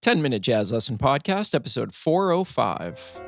10-Minute Jazz Lesson Podcast, episode 405.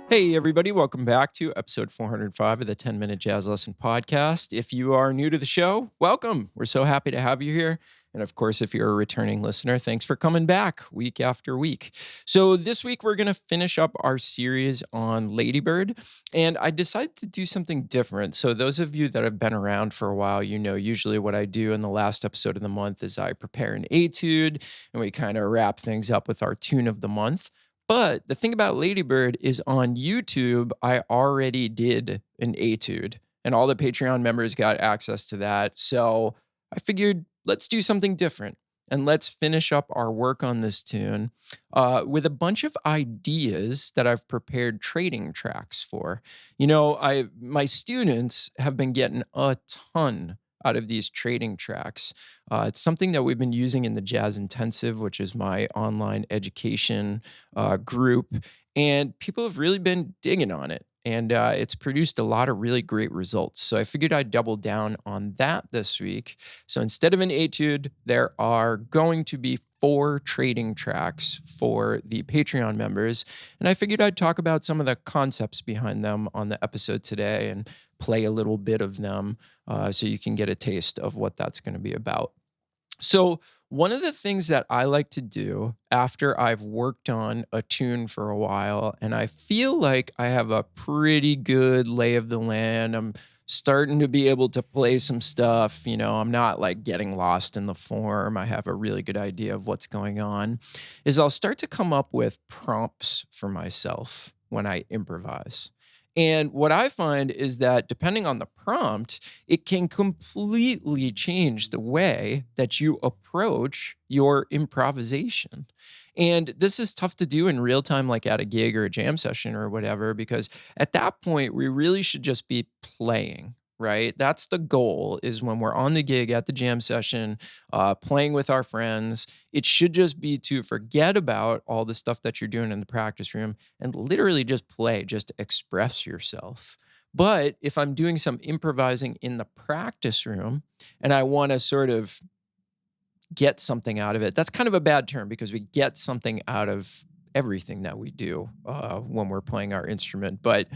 Hey, everybody, welcome back to episode 405 of the 10-Minute Jazz Lesson Podcast. If you are new to the show, welcome. We're so happy to have you here. And of course, if you're a returning listener, thanks for coming back week after week. So this week, we're going to finish up our series on Ladybird, and I decided to do something different. So those of you that have been around for a while, you know, usually what I do in the last episode of the month is I prepare an etude, and we kind of wrap things up with our tune of the month. But the thing about Ladybird is on YouTube, I already did an etude, and all the Patreon members got access to that. So I figured let's do something different and let's finish up our work on this tune with a bunch of ideas that I've prepared trading tracks for. You know, my students have been getting a ton out of these trading tracks. It's something that we've been using in the Jazz Intensive, which is my online education group, and people have really been digging on it. And it's produced a lot of really great results. So I figured I'd double down on that this week. So instead of an etude, there are going to be 4 trading tracks for the Patreon members. And I figured I'd talk about some of the concepts behind them on the episode today and play a little bit of them so you can get a taste of what that's going to be about. So, one of the things that I like to do after I've worked on a tune for a while and I feel like I have a pretty good lay of the land, I'm starting to be able to play some stuff, you know, I'm not like getting lost in the form. I have a really good idea of what's going on, is I'll start to come up with prompts for myself when I improvise. And what I find is that depending on the prompt, it can completely change the way that you approach your improvisation. And this is tough to do in real time, like at a gig or a jam session or whatever, because at that point, we really should just be playing. Right. That's the goal, is when we're on the gig at the jam session, playing with our friends, it should just be to forget about all the stuff that you're doing in the practice room and literally just play, just express yourself. But if I'm doing some improvising in the practice room and I want to sort of get something out of it, that's kind of a bad term because we get something out of everything that we do when we're playing our instrument. But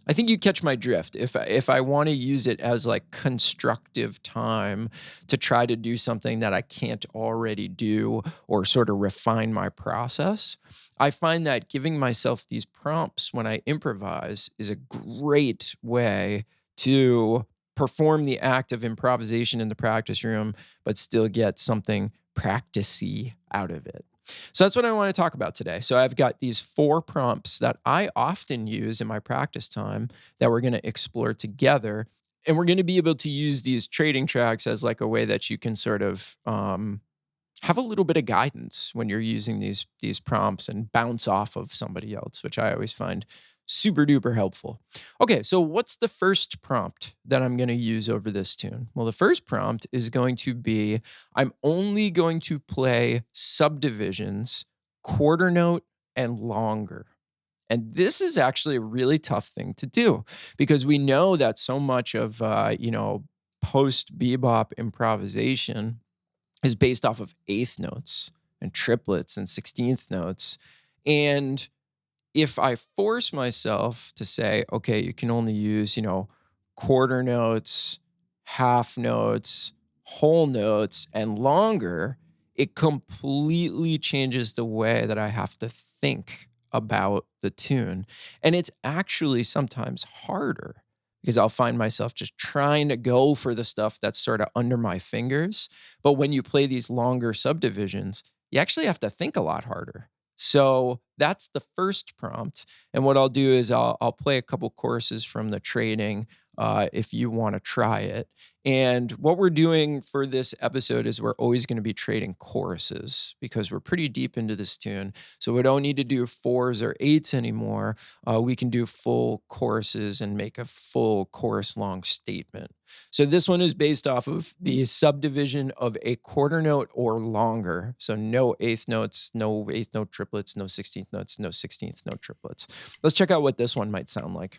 I think you catch my drift. If I want to use it as like constructive time to try to do something that I can't already do or sort of refine my process, I find that giving myself these prompts when I improvise is a great way to perform the act of improvisation in the practice room, but still get something practicey out of it. So that's what I want to talk about today. So I've got these 4 prompts that I often use in my practice time that we're going to explore together. And we're going to be able to use these trading tracks as like a way that you can sort of have a little bit of guidance when you're using these prompts and bounce off of somebody else, which I always find super duper helpful. Okay, so what's the first prompt that I'm going to use over this tune? Well, the first prompt is going to be, I'm only going to play subdivisions, quarter note, and longer. And this is actually a really tough thing to do because we know that so much of post bebop improvisation is based off of eighth notes and triplets and 16th notes. And if I force myself to say, okay, you can only use, quarter notes, half notes, whole notes, and longer, it completely changes the way that I have to think about the tune. And it's actually sometimes harder because I'll find myself just trying to go for the stuff that's sort of under my fingers. But when you play these longer subdivisions, you actually have to think a lot harder. So that's the first prompt. And what I'll do is I'll play a couple courses from the trading if you want to try it. And what we're doing for this episode is we're always going to be trading choruses because we're pretty deep into this tune. So we don't need to do fours or eights anymore. We can do full choruses and make a full chorus long statement. So this one is based off of the subdivision of a quarter note or longer. So no eighth notes, no eighth note triplets, no 16th notes, no 16th note triplets. Let's check out what this one might sound like.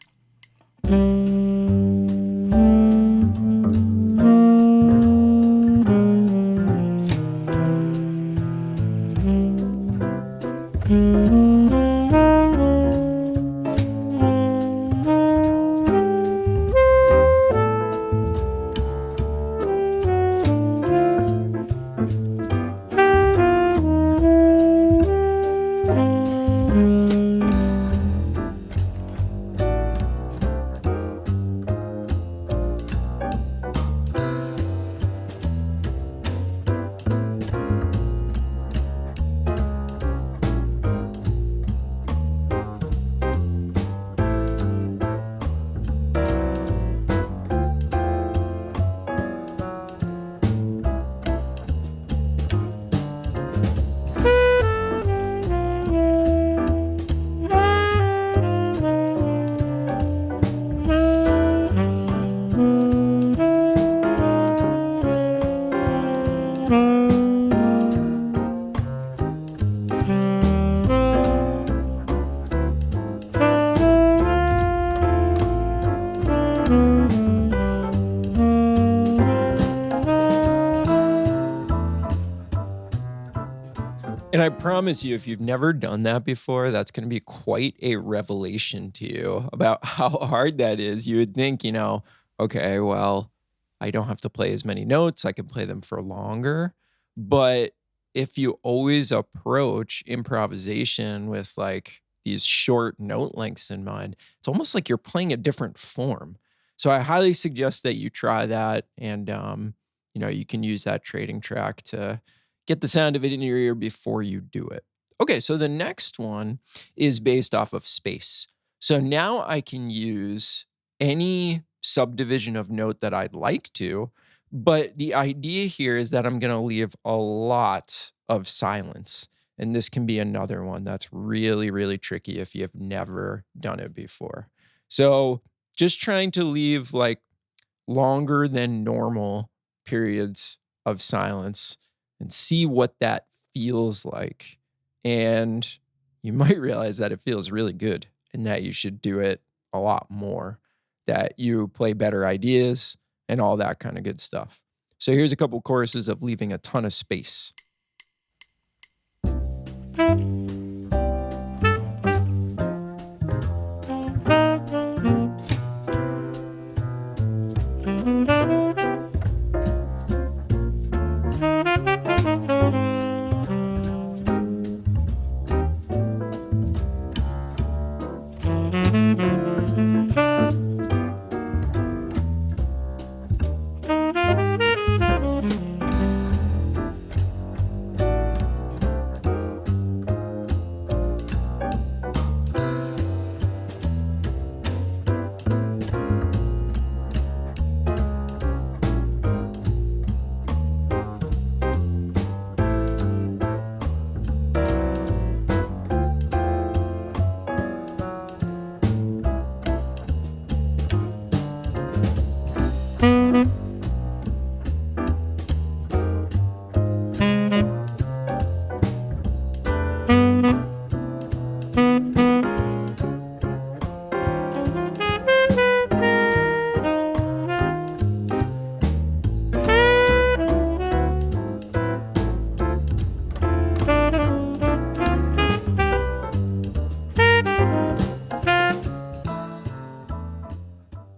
And I promise you, if you've never done that before, that's going to be quite a revelation to you about how hard that is. You would think, okay, well, I don't have to play as many notes. I can play them for longer. But if you always approach improvisation with like these short note lengths in mind, it's almost like you're playing a different form. So I highly suggest that you try that. And, you can use that trading track to get the sound of it in your ear before you do it. Okay, so the next one is based off of space. So now I can use any subdivision of note that I'd like to, but the idea here is that I'm going to leave a lot of silence. And this can be another one that's really, really tricky if you've never done it before. So just trying to leave like longer than normal periods of silence and see what that feels like. And you might realize that it feels really good and that you should do it a lot more, that you play better ideas and all that kind of good stuff. So here's a couple choruses of leaving a ton of space.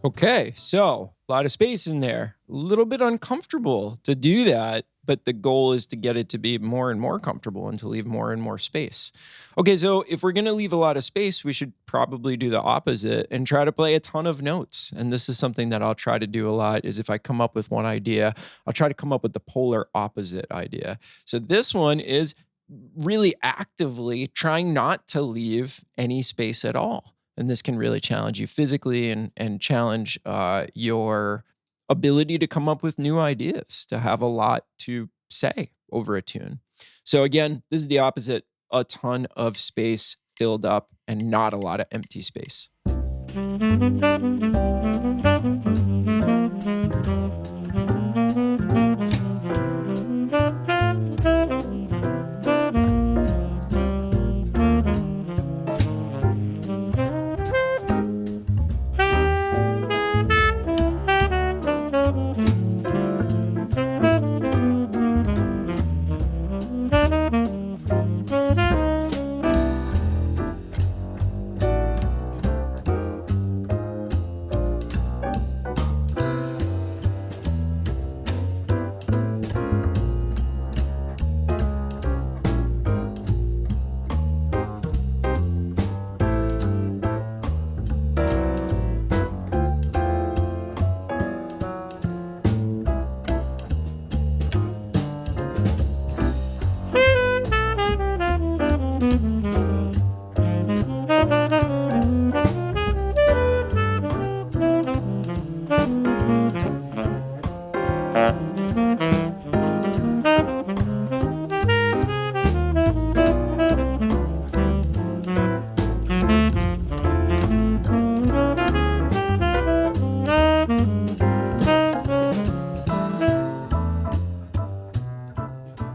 Okay, so a lot of space in there. A little bit uncomfortable to do that, but the goal is to get it to be more and more comfortable and to leave more and more space. Okay, so if we're going to leave a lot of space, we should probably do the opposite and try to play a ton of notes. And this is something that I'll try to do a lot is if I come up with one idea, I'll try to come up with the polar opposite idea. So this one is really actively trying not to leave any space at all. And this can really challenge you physically and challenge your ability to come up with new ideas, to have a lot to say over a tune. So again, this is the opposite, a ton of space filled up and not a lot of empty space.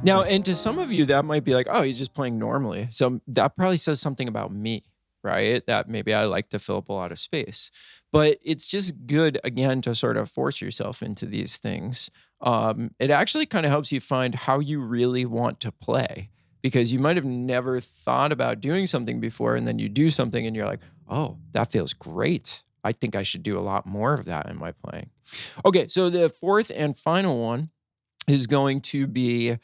Now, and to some of you, that might be like, oh, he's just playing normally. So that probably says something about me, right? That maybe I like to fill up a lot of space. But it's just good, again, to sort of force yourself into these things. It actually kind of helps you find how you really want to play because you might have never thought about doing something before. And then you do something and you're like, oh, that feels great. I think I should do a lot more of that in my playing. Okay, so the fourth and final one is going to be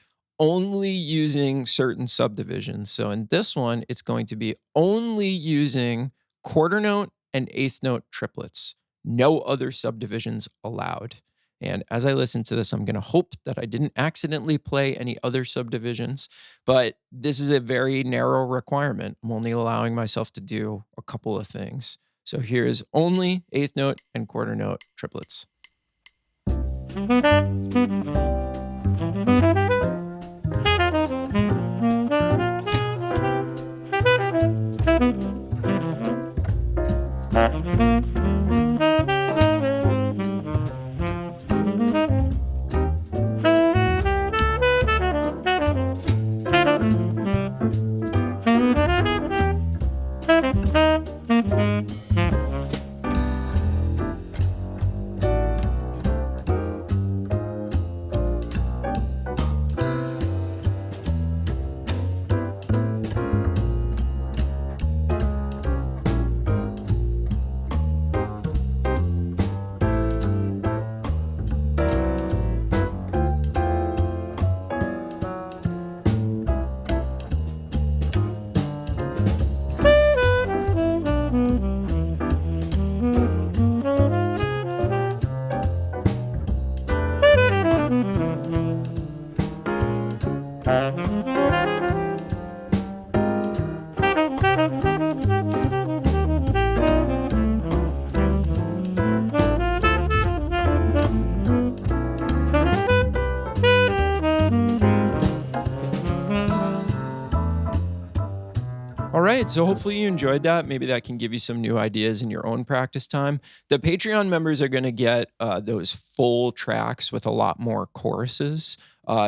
only using certain subdivisions. So in this one, it's going to be only using quarter note and eighth note triplets. No other subdivisions allowed. And as I listen to this, I'm going to hope that I didn't accidentally play any other subdivisions, but this is a very narrow requirement. I'm only allowing myself to do a couple of things. So here's only eighth note and quarter note triplets. All right, so hopefully you enjoyed that. Maybe that can give you some new ideas in your own practice time. The Patreon members are going to get those full tracks with a lot more choruses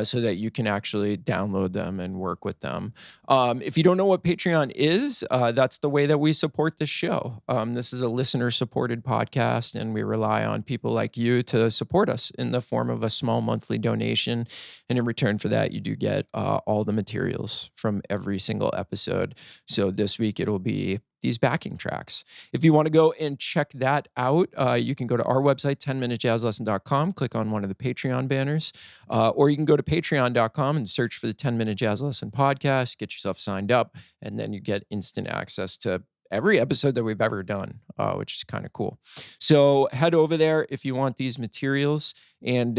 so that you can actually download them and work with them. If you don't know what Patreon is, that's the way that we support the show. This is a listener-supported podcast, and we rely on people like you to support us in the form of a small monthly donation. And in return for that, you do get all the materials from every single episode. So this week it'll be these backing tracks. If you want to go and check that out, you can go to our website, 10minutejazzlesson.com, click on one of the Patreon banners, or you can go to patreon.com and search for the 10-Minute Jazz Lesson podcast, get yourself signed up, and then you get instant access to every episode that we've ever done, which is kind of cool. So head over there if you want these materials, and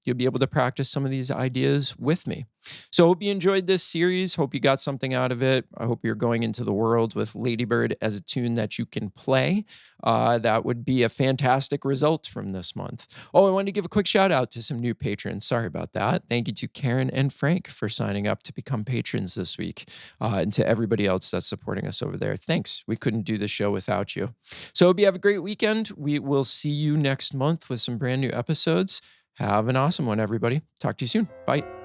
you'll be able to practice some of these ideas with me. So, hope you enjoyed this series. Hope you got something out of it. I hope you're going into the world with Ladybird as a tune that you can play. That would be a fantastic result from this month. Oh, I wanted to give a quick shout out to some new patrons. Sorry about that. Thank you to Karen and Frank for signing up to become patrons this week, and to everybody else that's supporting us over there. Thanks. We couldn't do the show without you. So, hope you have a great weekend. We will see you next month with some brand new episodes. Have an awesome one, everybody. Talk to you soon. Bye.